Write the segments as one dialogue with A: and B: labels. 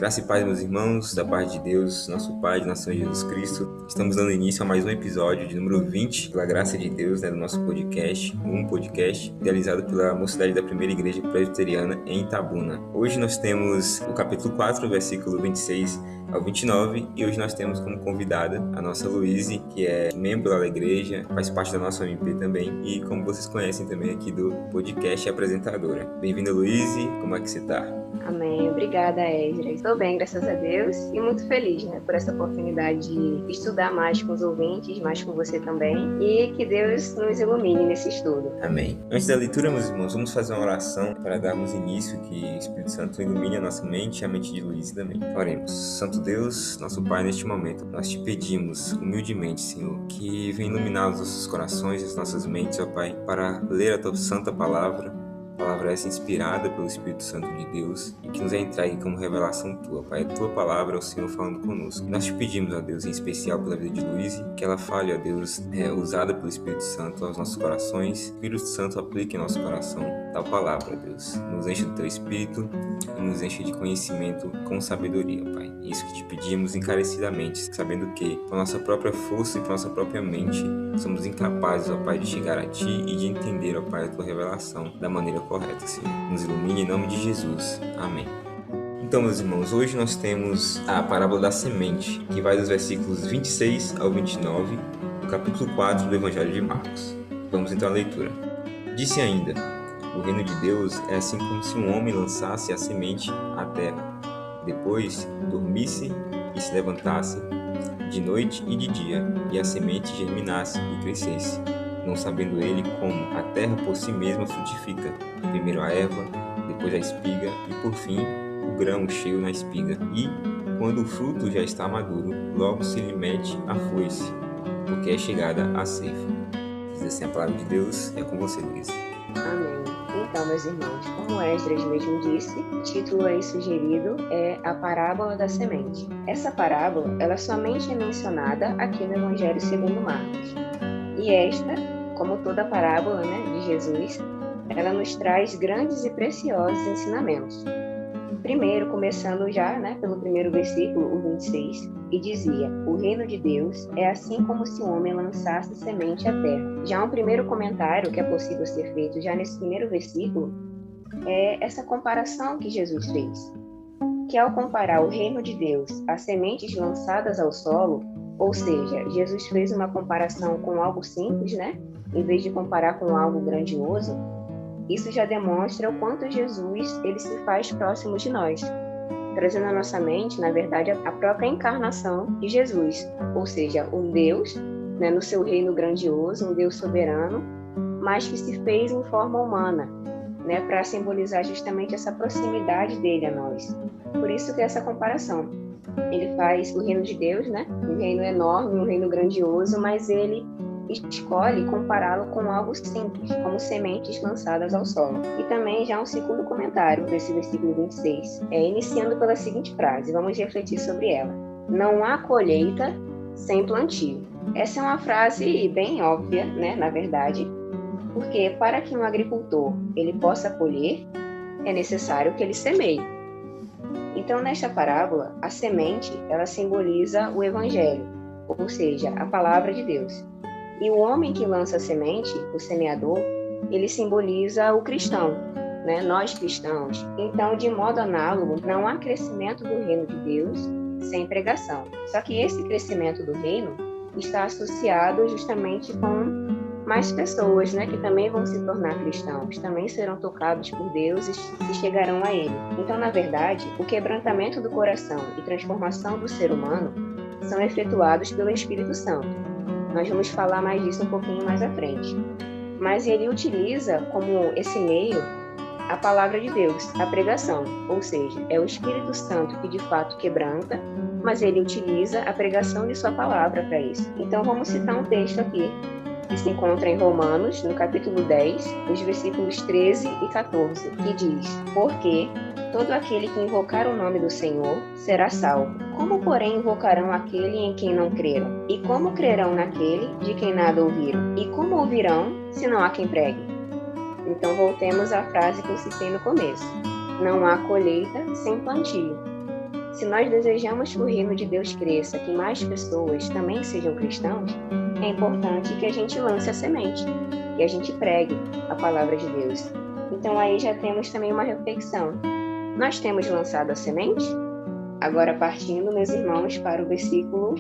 A: Graça e paz, meus irmãos, da parte de Deus, nosso Pai, de nosso Senhor Jesus Cristo. Estamos dando início a mais um episódio de número 20, pela graça de Deus, do nosso podcast, um podcast realizado pela Mocidade da Primeira Igreja Presbiteriana em Itabuna. Hoje nós temos o capítulo 4, versículo 26 ao 29, e hoje nós temos como convidada a nossa Luíse, que é membro da igreja, faz parte da nossa MP também, e como vocês conhecem também aqui do podcast, é apresentadora. Bem-vinda, Luíse, como é que você está?
B: Amém. Obrigada, Ezra. Estou bem, graças a Deus, e muito feliz, por essa oportunidade de estudar mais com os ouvintes, mais com você também, e que Deus nos ilumine nesse estudo.
A: Amém. Antes da leitura, meus irmãos, vamos fazer uma oração para darmos início, que o Espírito Santo ilumine a nossa mente e a mente de Luíse também. Oremos. Santo Deus, nosso Pai, neste momento, nós te pedimos humildemente, Senhor, que venha iluminar os nossos corações e as nossas mentes, ó Pai, para ler a tua santa palavra essa inspirada pelo Espírito Santo de Deus e que nos é entregue como revelação tua, Pai. A tua palavra é o Senhor falando conosco. Nós te pedimos, ó Deus, em especial pela vida de Luíse, que ela fale, ó Deus, usada pelo Espírito Santo aos nossos corações. O Espírito Santo aplique em nosso coração tal palavra, ó Deus. Nos enche do teu Espírito e nos enche de conhecimento com sabedoria, Pai. É isso que te pedimos encarecidamente, sabendo que com a nossa própria força e com a nossa própria mente somos incapazes, ó Pai, de chegar a Ti e de entender, ó Pai, a Tua revelação da maneira correta, Senhor. Nos ilumine em nome de Jesus. Amém. Então, meus irmãos, hoje nós temos a parábola da semente, que vai dos versículos 26 ao 29, do capítulo 4 do Evangelho de Marcos. Vamos então à leitura. Disse ainda: o reino de Deus é assim como se um homem lançasse a semente à terra, depois dormisse e se levantasse de noite e de dia, e a semente germinasse e crescesse, não sabendo ele como a terra por si mesma frutifica, primeiro a erva, depois a espiga e por fim o grão cheio na espiga. E, quando o fruto já está maduro, logo se lhe mete a foice, porque é chegada a ceifa. Diz assim a palavra de Deus, é com você, Luísa.
B: Amém. Então, meus irmãos, como Esdras mesmo disse, o título aí sugerido é a parábola da semente. Essa parábola, ela somente é mencionada aqui no Evangelho segundo Marcos. E esta, como toda parábola de Jesus, ela nos traz grandes e preciosos ensinamentos. Primeiro, começando já pelo primeiro versículo, o 26, e dizia: o reino de Deus é assim como se um homem lançasse semente à terra. Já um primeiro comentário que é possível ser feito já nesse primeiro versículo é essa comparação que Jesus fez, que ao comparar o reino de Deus às sementes lançadas ao solo, ou seja, Jesus fez uma comparação com algo simples, em vez de comparar com algo grandioso. Isso já demonstra o quanto Jesus ele se faz próximo de nós, trazendo à nossa mente, na verdade, a própria encarnação de Jesus, ou seja, um Deus, no seu reino grandioso, um Deus soberano, mas que se fez em forma humana, para simbolizar justamente essa proximidade dele a nós. Por isso que essa comparação. Ele faz o reino de Deus, um reino enorme, um reino grandioso, mas ele escolhe compará-lo com algo simples, como sementes lançadas ao solo. E também já um segundo comentário desse versículo 26, iniciando pela seguinte frase, vamos refletir sobre ela. Não há colheita sem plantio. Essa é uma frase bem óbvia, na verdade, porque para que um agricultor ele possa colher, é necessário que ele semeie. Então, nesta parábola, a semente, ela simboliza o Evangelho, ou seja, a palavra de Deus. E o homem que lança a semente, o semeador, ele simboliza o cristão, nós cristãos. Então, de modo análogo, não há crescimento do reino de Deus sem pregação. Só que esse crescimento do reino está associado justamente com mais pessoas, que também vão se tornar cristãos, também serão tocados por Deus e chegarão a Ele. Então, na verdade, o quebrantamento do coração e transformação do ser humano são efetuados pelo Espírito Santo. Nós vamos falar mais disso um pouquinho mais à frente. Mas ele utiliza como esse meio a palavra de Deus, a pregação, ou seja, é o Espírito Santo que de fato quebranta, mas ele utiliza a pregação de sua palavra para isso. Então, vamos citar um texto aqui, que se encontra em Romanos, no capítulo 10, os versículos 13 e 14, que diz: porque todo aquele que invocar o nome do Senhor será salvo. Como, porém, invocarão aquele em quem não creram? E como crerão naquele de quem nada ouviram? E como ouvirão, se não há quem pregue? Então, voltemos à frase que eu citei no começo. Não há colheita sem plantio. Se nós desejamos que o reino de Deus cresça, que mais pessoas também sejam cristãos, é importante que a gente lance a semente, que a gente pregue a palavra de Deus. Então aí já temos também uma reflexão. Nós temos lançado a semente? Agora partindo, meus irmãos, para o versículo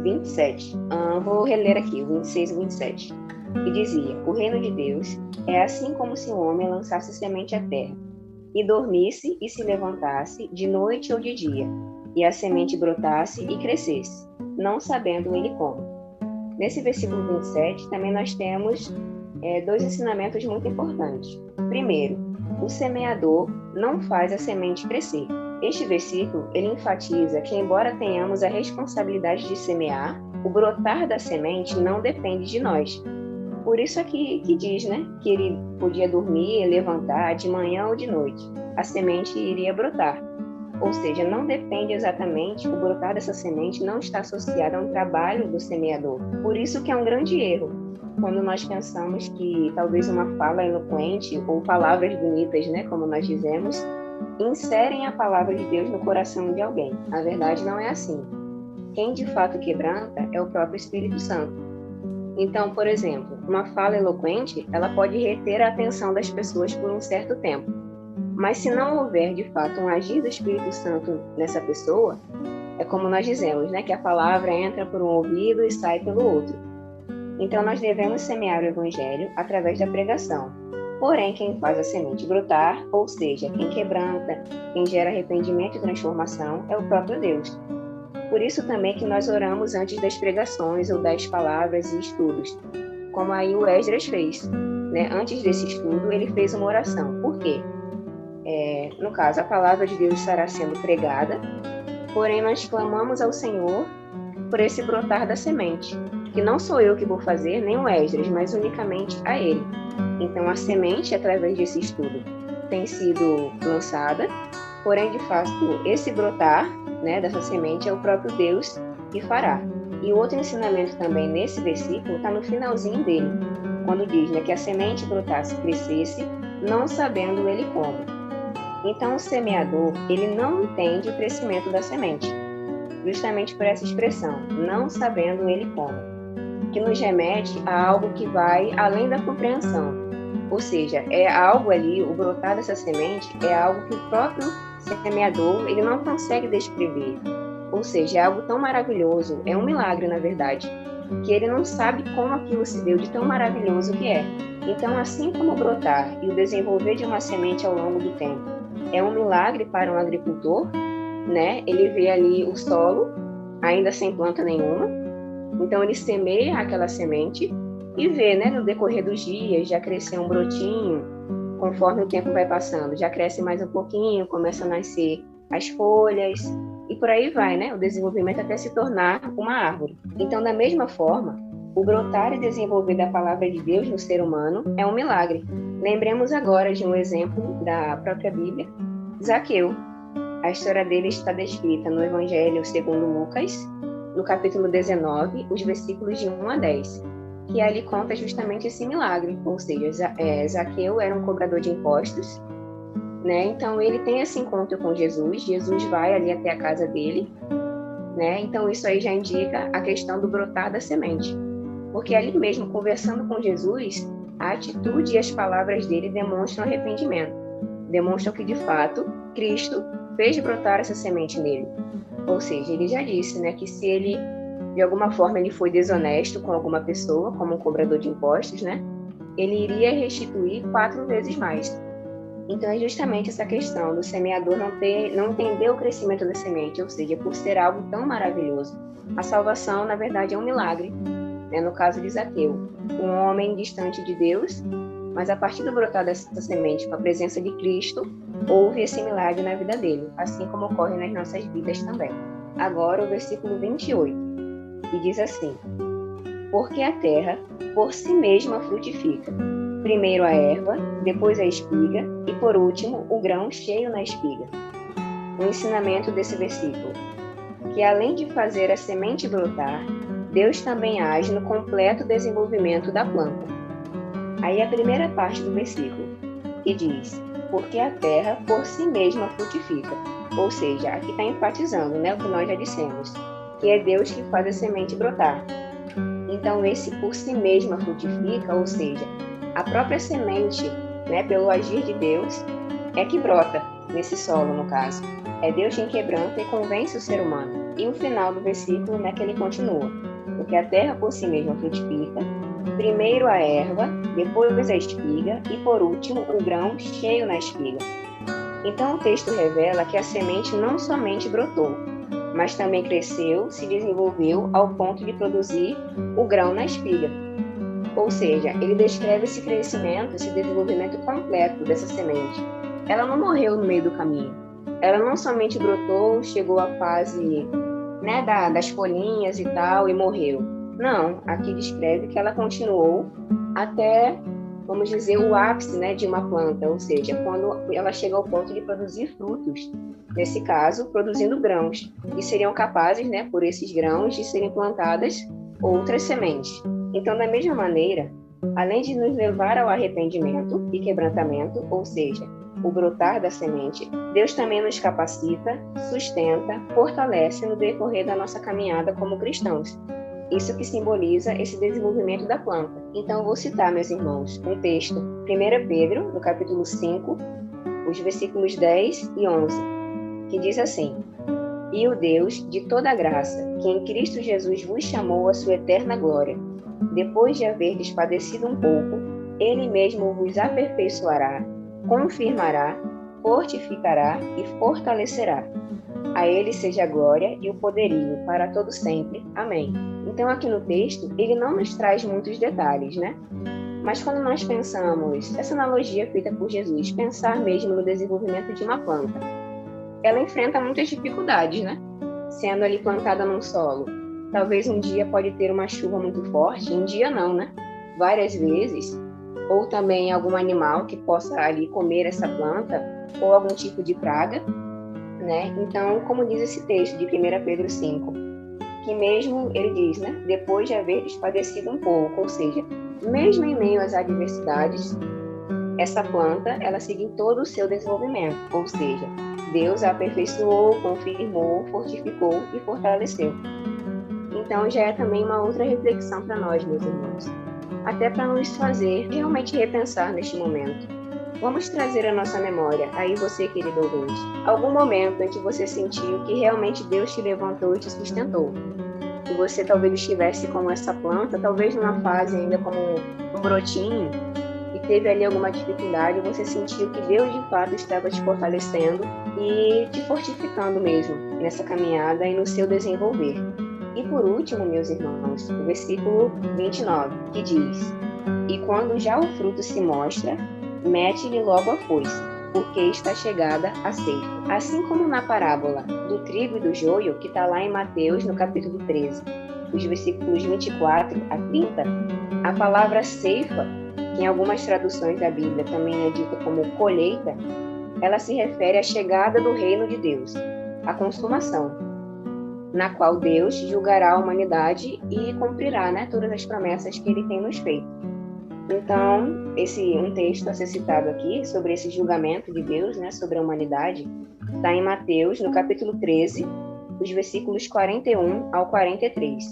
B: 27. Vou reler aqui, o 26 e 27. Que dizia: o reino de Deus é assim como se um homem lançasse semente à terra, e dormisse e se levantasse de noite ou de dia, e a semente brotasse e crescesse, não sabendo ele como. Nesse versículo 27, também nós temos dois ensinamentos muito importantes. Primeiro, o semeador não faz a semente crescer. Este versículo, ele enfatiza que, embora tenhamos a responsabilidade de semear, o brotar da semente não depende de nós. Por isso aqui que diz, né, que ele podia dormir e levantar de manhã ou de noite. A semente iria brotar. Ou seja, não depende exatamente, o brotar dessa semente não está associado a um trabalho do semeador. Por isso que é um grande erro, quando nós pensamos que talvez uma fala eloquente ou palavras bonitas, né, como nós dizemos, inserem a palavra de Deus no coração de alguém. A verdade não é assim. Quem de fato quebranta é o próprio Espírito Santo. Então, por exemplo, uma fala eloquente, ela pode reter a atenção das pessoas por um certo tempo. Mas se não houver, de fato, um agir do Espírito Santo nessa pessoa, é como nós dizemos, né, que a palavra entra por um ouvido e sai pelo outro. Então, nós devemos semear o Evangelho através da pregação. Porém, quem faz a semente brotar, ou seja, quem quebranta, quem gera arrependimento e transformação, é o próprio Deus. Por isso também que nós oramos antes das pregações ou das palavras e estudos, como aí o Esdras fez, né? Antes desse estudo, ele fez uma oração. Por quê? No caso, a palavra de Deus estará sendo pregada, porém nós clamamos ao Senhor por esse brotar da semente, que não sou eu que vou fazer, nem o Esdras, mas unicamente a ele. Então a semente, através desse estudo, tem sido lançada, porém de fato esse brotar, né, dessa semente é o próprio Deus que fará. E o outro ensinamento também nesse versículo está no finalzinho dele, quando diz, né, que a semente brotasse e crescesse, não sabendo ele como. Então o semeador, ele não entende o crescimento da semente, justamente por essa expressão, não sabendo ele como, que nos remete a algo que vai além da compreensão. Ou seja, é algo ali, o brotar dessa semente é algo que o próprio semeador, ele não consegue descrever. Ou seja, é algo tão maravilhoso, é um milagre na verdade, que ele não sabe como aquilo se deu, de tão maravilhoso que é. Então, assim como o brotar e o desenvolver de uma semente ao longo do tempo é um milagre para um agricultor, né? Ele vê ali o solo, ainda sem planta nenhuma, então ele semeia aquela semente e vê, né, no decorrer dos dias, já crescer um brotinho, conforme o tempo vai passando, já cresce mais um pouquinho, começa a nascer as folhas, e por aí vai, né, o desenvolvimento até se tornar uma árvore. Então, da mesma forma, o brotar e desenvolver da palavra de Deus no ser humano é um milagre. Lembremos agora de um exemplo da própria Bíblia, Zaqueu. A história dele está descrita no Evangelho segundo Lucas, no capítulo 19, os versículos de 1 a 10, que ali conta justamente esse milagre, ou seja, Zaqueu era um cobrador de impostos, né? Então ele tem esse encontro com Jesus, Jesus vai ali até a casa dele, né? Então isso aí já indica a questão do brotar da semente, porque ali mesmo, conversando com Jesus, a atitude e as palavras dele demonstram arrependimento, demonstram que de fato Cristo fez brotar essa semente nele. Ou seja, ele já disse, né, que se ele, de alguma forma, ele foi desonesto com alguma pessoa, como um cobrador de impostos, né, ele iria restituir 4 vezes mais. Então, é justamente essa questão do semeador não entender o crescimento da semente, ou seja, por ser algo tão maravilhoso. A salvação, na verdade, é um milagre, né, no caso de Zaqueu, um homem distante de Deus, mas a partir do brotar dessa semente, com a presença de Cristo, houve esse milagre na vida dele, assim como ocorre nas nossas vidas também. Agora o versículo 28, que diz assim: porque a terra por si mesma frutifica, primeiro a erva, depois a espiga e por último o grão cheio na espiga. O ensinamento desse versículo, que além de fazer a semente brotar, Deus também age no completo desenvolvimento da planta. Aí a primeira parte do versículo, que diz: porque a terra por si mesma frutifica. Ou seja, aqui está enfatizando, né, o que nós já dissemos, que é Deus que faz a semente brotar. Então, esse por si mesma frutifica, ou seja, a própria semente, né, pelo agir de Deus, é que brota nesse solo, no caso. É Deus quem quebranta e convence o ser humano. E o final do versículo, né, que ele continua, porque a terra por si mesma frutifica, primeiro a erva, depois a espiga e, por último, o grão cheio na espiga. Então, o texto revela que a semente não somente brotou, mas também cresceu, se desenvolveu ao ponto de produzir o grão na espiga. Ou seja, ele descreve esse crescimento, esse desenvolvimento completo dessa semente. Ela não morreu no meio do caminho. Ela não somente brotou, chegou à fase, né, das folhinhas e tal, e morreu. Não, aqui descreve que ela continuou até, vamos dizer, o ápice, né, de uma planta, ou seja, quando ela chega ao ponto de produzir frutos, nesse caso, produzindo grãos, que seriam capazes, né, por esses grãos, de serem plantadas outras sementes. Então, da mesma maneira, além de nos levar ao arrependimento e quebrantamento, ou seja, o brotar da semente, Deus também nos capacita, sustenta, fortalece no decorrer da nossa caminhada como cristãos. Isso que simboliza esse desenvolvimento da planta. Então, vou citar, meus irmãos, um texto, 1 Pedro, no capítulo 5, os versículos 10 e 11, que diz assim: E o Deus de toda graça, que em Cristo Jesus vos chamou à sua eterna glória, depois de haverdes padecido um pouco, Ele mesmo vos aperfeiçoará, confirmará, fortificará e fortalecerá. A Ele seja a glória e o poderio para todo sempre. Amém. Então, aqui no texto, ele não nos traz muitos detalhes, né? Mas quando nós pensamos, essa analogia feita por Jesus, pensar mesmo no desenvolvimento de uma planta, ela enfrenta muitas dificuldades, né? Sendo ali plantada num solo. Talvez um dia pode ter uma chuva muito forte, um dia não, né? Várias vezes. Ou também algum animal que possa ali comer essa planta, ou algum tipo de praga, né? Então, como diz esse texto de 1 Pedro 5, que mesmo, ele diz, né? Depois de haver padecido um pouco, ou seja, mesmo em meio às adversidades, essa planta, ela segue todo o seu desenvolvimento, ou seja, Deus a aperfeiçoou, confirmou, fortificou e fortaleceu. Então, já é também uma outra reflexão para nós, meus irmãos, até para nos fazer realmente repensar neste momento. Vamos trazer à nossa memória, aí você, querido ouvinte, algum momento em que você sentiu que realmente Deus te levantou e te sustentou. Que você talvez estivesse como essa planta, talvez numa fase ainda como um brotinho, e teve ali alguma dificuldade, você sentiu que Deus de fato estava te fortalecendo e te fortificando mesmo nessa caminhada e no seu desenvolver. E por último, meus irmãos, o versículo 29, que diz: E quando já o fruto se mostra, mete-lhe logo a foice, porque está chegada a ceifa. Assim como na parábola do trigo e do joio, que está lá em Mateus, no capítulo 13, os versículos 24 a 30, a palavra ceifa, que em algumas traduções da Bíblia também é dita como colheita, ela se refere à chegada do reino de Deus, a consumação, na qual Deus julgará a humanidade e cumprirá, né, todas as promessas que Ele tem nos feito. Então, um texto a ser citado aqui sobre esse julgamento de Deus, né, sobre a humanidade, está em Mateus, no capítulo 13, os versículos 41 ao 43,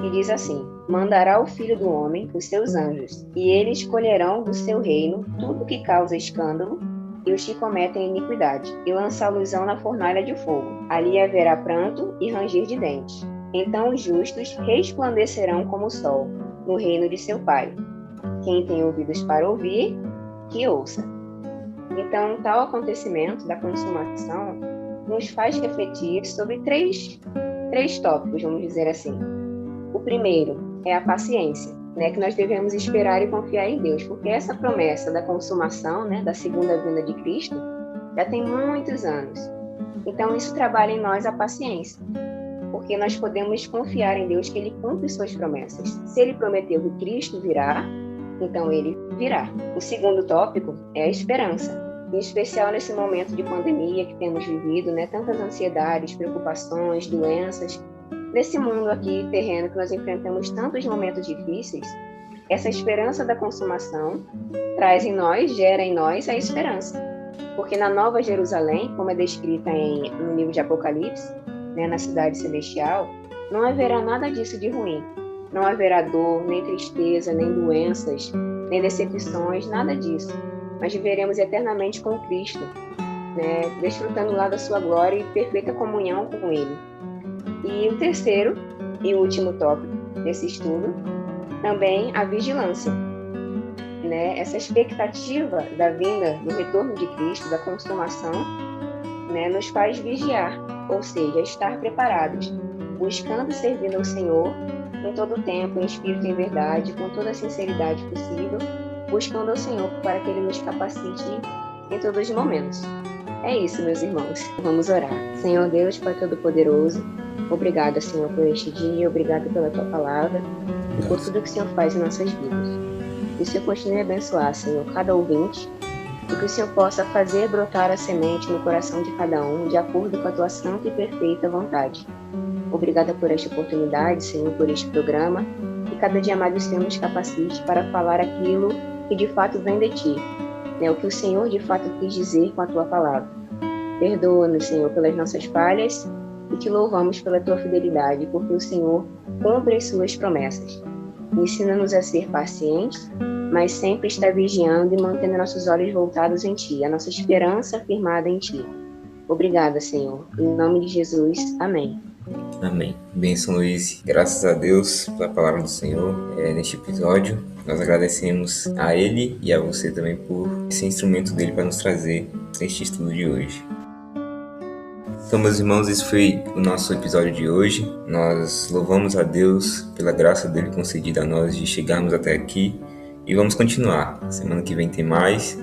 B: e diz assim: Mandará o Filho do Homem os seus anjos, e eles escolherão do seu reino tudo que causa escândalo e os que cometem iniquidade, e lançá-los-ão na fornalha de fogo. Ali haverá pranto e ranger de dentes. Então os justos resplandecerão como o sol, no reino de seu Pai. Quem tem ouvidos para ouvir, que ouça. Então, tal acontecimento da consumação nos faz refletir sobre três tópicos, vamos dizer assim. O primeiro é a paciência, né, que nós devemos esperar e confiar em Deus, porque essa promessa da consumação, né, da segunda vinda de Cristo, já tem muitos anos. Então, isso trabalha em nós a paciência, porque nós podemos confiar em Deus que Ele cumpre suas promessas. Se Ele prometeu que Cristo virá, então Ele virá. O segundo tópico é a esperança, em especial nesse momento de pandemia que temos vivido, né, tantas ansiedades, preocupações, doenças. Nesse mundo aqui terreno que nós enfrentamos tantos momentos difíceis, essa esperança da consumação traz em nós, gera em nós a esperança. Porque na Nova Jerusalém, como é descrita no livro de Apocalipse, né, na cidade celestial, não haverá nada disso de ruim. Não haverá dor, nem tristeza, nem doenças, nem decepções, nada disso. Mas viveremos eternamente com Cristo, né, desfrutando lá da sua glória e perfeita comunhão com Ele. E o terceiro e último tópico desse estudo, também a vigilância. Né? Essa expectativa da vinda, do retorno de Cristo, da consumação, né, nos faz vigiar, ou seja, estar preparados, buscando e servindo ao Senhor em todo o tempo, em espírito e em verdade, com toda a sinceridade possível, buscando ao Senhor para que Ele nos capacite em todos os momentos. É isso, meus irmãos. Vamos orar. Senhor Deus, Pai Todo-Poderoso, obrigada, Senhor, por este dia, obrigada pela Tua palavra e por tudo que o Senhor faz em nossas vidas. Que o Senhor continue a abençoar, Senhor, cada ouvinte, e que o Senhor possa fazer brotar a semente no coração de cada um, de acordo com a Tua santa e perfeita vontade. Obrigada por esta oportunidade, Senhor, por este programa, e cada dia mais o Senhor nos capacite para falar aquilo que de fato vem de Ti, né, o que o Senhor de fato quis dizer com a Tua palavra. Perdoa-nos, Senhor, pelas nossas falhas, e Te louvamos pela Tua fidelidade, porque o Senhor cumpre as Suas promessas. Ensina-nos a ser pacientes, mas sempre estar vigiando e mantendo nossos olhos voltados em Ti, a nossa esperança firmada em Ti. Obrigada, Senhor. Em nome de Jesus. Amém.
A: Amém. Bênção, Luiz. Graças a Deus pela palavra do Senhor neste episódio. Nós agradecemos a Ele e a você também por esse instrumento dele para nos trazer este estudo de hoje. Então, meus irmãos, esse foi o nosso episódio de hoje. Nós louvamos a Deus pela graça dele concedida a nós de chegarmos até aqui e vamos continuar. Semana que vem tem mais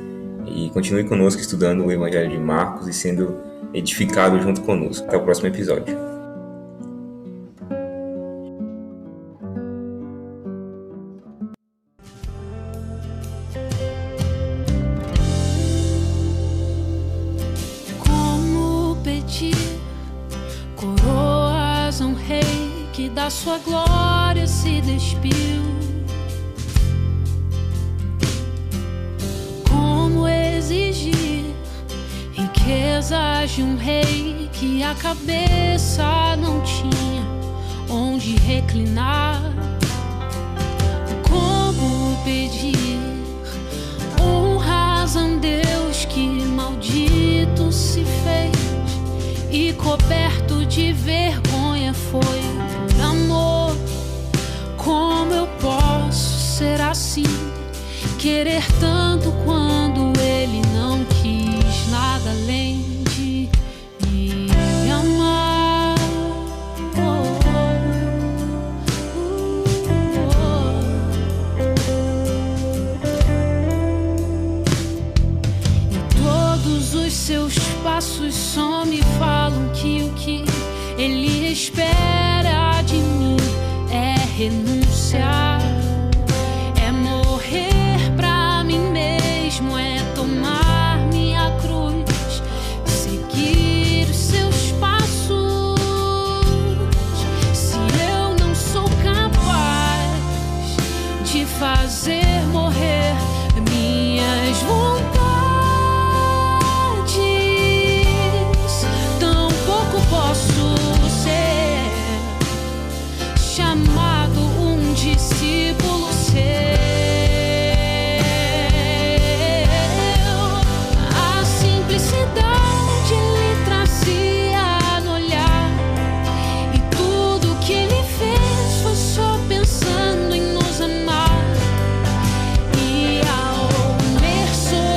A: e continue conosco estudando o Evangelho de Marcos e sendo edificado junto conosco. Até o próximo episódio.
C: Coroas a um rei que da sua glória se despiu. Como exigir riquezas de um rei que a cabeça não tinha onde reclinar? Como pedir honras a um Deus que maldito se fez e coberto de vergonha foi por amor? Como eu posso ser assim, querer tanto quando Ele não quis nada além de me amar? E todos os seus passos só me falam que o que Ele espera de mim é renunciar, é morrer pra mim mesmo, é tomar minha cruz, seguir os seus passos. Se eu não sou capaz de fazer morrer minhas vontades, posso ser chamado um discípulo seu. A simplicidade lhe trazia no olhar, e tudo que Ele fez foi só pensando em nos amar. E ao ler sobre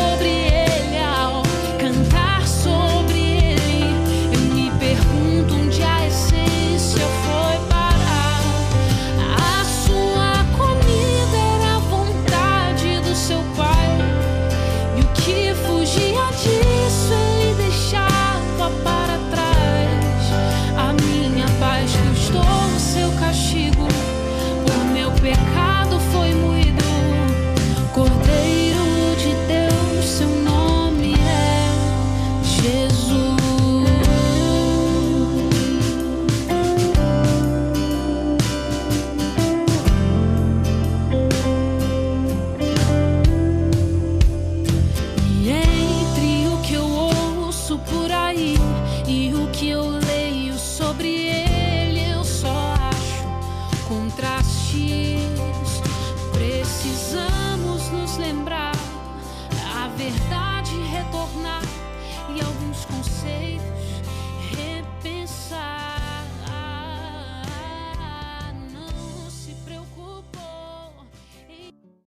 C: vi e o que eu leio sobre ele, eu só acho contrastes. Precisamos nos lembrar, a verdade retornar e alguns conceitos